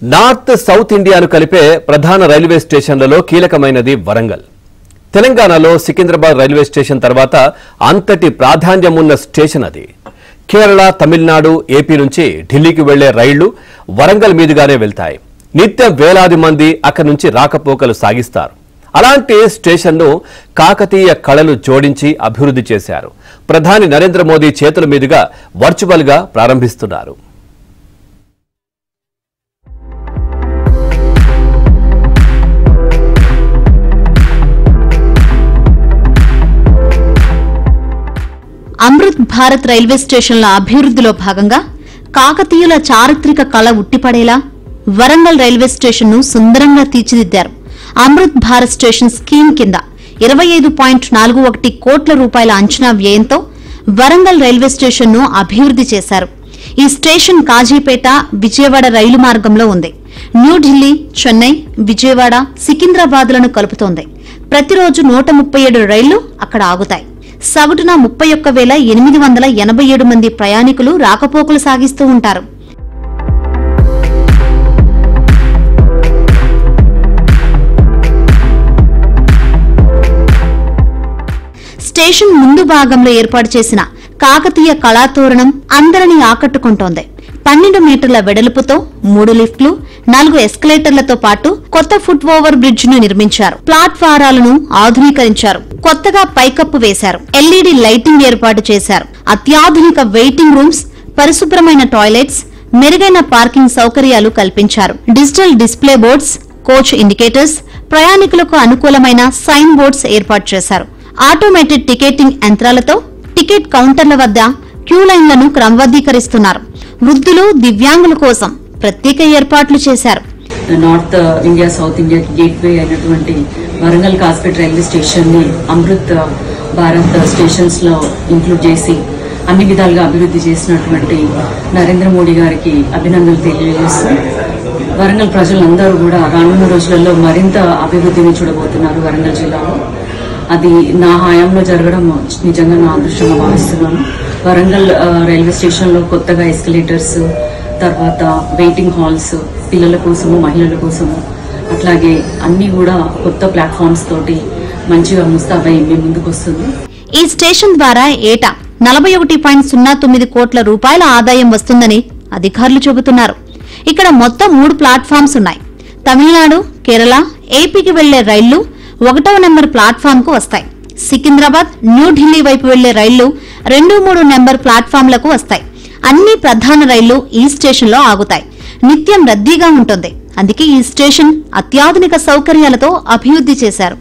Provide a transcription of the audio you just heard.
North south ఇండియాను కలిపే ప్రధాన రైల్వే స్టేషన్లలో కీలకమైనది వరంగల్. తెలంగాణలో సికింద్రాబాద్ రైల్వే స్టేషన్ తర్వాత అంతటి ప్రాధాన్యమున్న స్టేషన్ అది. కేరళ, తమిళనాడు, ఏపీ నుంచి ఢిల్లీకి వెళ్లే రైళ్లు వరంగల్ మీదుగానే వెళ్తాయి. నిత్యం వేలాది మంది అక్కడి నుంచి రాకపోకలు సాగిస్తారు. అలాంటి స్టేషన్ను కాకతీయ కళలు జోడించి అభివృద్ధి చేశారు. ప్రధాని నరేంద్ర మోదీ చేతుల మీదుగా వర్చువల్ గా ప్రారంభిస్తున్నారు. అమృత్ భారత్ రైల్వే స్టేషన్ల అభివృద్ధిలో భాగంగా కాకతీయుల చారిత్రక కళ ఉట్టిపడేలా వరంగల్ రైల్వే స్టేషన్ ను సుందరంగా తీర్చిదిద్దారు. అమృత్ భారత్ స్టేషన్ స్కీమ్ కింద 25.41 కోట్ల రూపాయల అంచనా వ్యయంతో వరంగల్ రైల్వే స్టేషన్ ను అభివృద్ధి చేశారు. ఈ స్టేషన్ కాజీపేట, విజయవాడ రైలు మార్గంలో ఉంది. న్యూఢిల్లీ, చెన్నై, విజయవాడ, సికింద్రాబాద్లను కలుపుతోంది. ప్రతిరోజు 137 రైళ్లు అక్కడ ఆగుతాయి. సగటున 31,887 మంది ప్రయాణికులు రాకపోకలు సాగిస్తూ ఉంటారు. స్టేషన్ ముందు భాగంలో ఏర్పాటు చేసిన కాకతీయ కళాతోరణం అందరినీ ఆకట్టుకుంటోంది. 12 మీటర్ల వెడల్పుతో 3 లిఫ్ట్లు, 4 ఎస్కలేటర్లతో పాటు కొత్త ఫుట్ ఓవర్ బ్రిడ్జ్ ను నిర్మించారు. ప్లాట్ఫారాలను ఆధునీకరించారు. కొత్తగా పైకప్పు వేశారు. ఎల్ఈడీ లైటింగ్ ఏర్పాటు చేశారు. అత్యాధునిక వెయిటింగ్ రూమ్స్, పరిశుభ్రమైన టాయిలెట్స్, మెరుగైన పార్కింగ్ సౌకర్యాలు కల్పించారు. Digital display boards, coach indicators, ప్రయాణికులకు అనుకూలమైన సైన్ బోర్డ్స్ ఏర్పాటు చేశారు. ఆటోమేటెడ్ టికెటింగ్ యంత్రాలతో టికెట్ కౌంటర్ల వద్ద క్యూ లైన్లను క్రమబద్దీకరిస్తున్నారు. వృద్ధులు, దివ్యాంగుల కోసం ప్రత్యేక ఏర్పాట్లు చేశారు. North India, south India gateway అయినటువంటి వరంగల్ కాస్పేట్ రైల్వే స్టేషన్ ని అమృత్ భారత్ స్టేషన్స్ లో ఇంక్లూడ్ చేసి అన్ని విధాలుగా అభివృద్ధి చేసినటువంటి నరేంద్ర మోడీ గారికి అభినందనలు తెలియజేస్తూ వరంగల్ ప్రజలందరూ కూడా రానున్న రోజులలో మరింత అభివృద్ధిని చూడబోతున్నారు. వరంగల్ జిల్లాలో అది నా హయాంలో జరగడం నిజంగా నా అదృష్టంగా భావిస్తున్నాను. వరంగల్ రైల్వే స్టేషన్ లో కొత్తగా ఎస్కలేటర్స్, తర్వాత వెయిటింగ్ హాల్స్ పిల్లల కోసము, మహిళల కోసము, అట్లాగే అన్ని కూడా కొత్త ప్లాట్ఫామ్స్ తోటి మంచిగా ముస్తాబై మేము ముందుకు వస్తుంది. ఈ స్టేషన్ ద్వారా ఏటా 41.09 కోట్ల రూపాయల ఆదాయం వస్తుందని అధికారులు చెబుతున్నారు. ఇక్కడ మొత్తం 3 ప్లాట్ఫామ్స్ ఉన్నాయి. తమిళనాడు, కేరళ, ఏపీకి వెళ్లే రైళ్లు 1వ నెంబర్ ప్లాట్ఫామ్ కు వస్తాయి. సికింద్రాబాద్, న్యూఢిల్లీ వైపు వెళ్లే రైళ్లు 2, 3 నెంబర్ ప్లాట్ఫామ్లకు వస్తాయి. అన్ని ప్రధాన రైళ్లు ఈ స్టేషన్ లో ఆగుతాయి. నిత్యం రద్దీగా ఉంటుంది. అందుకే ఈ స్టేషన్ అత్యాధునిక సౌకర్యాలతో అభివృద్ధి చేశారు.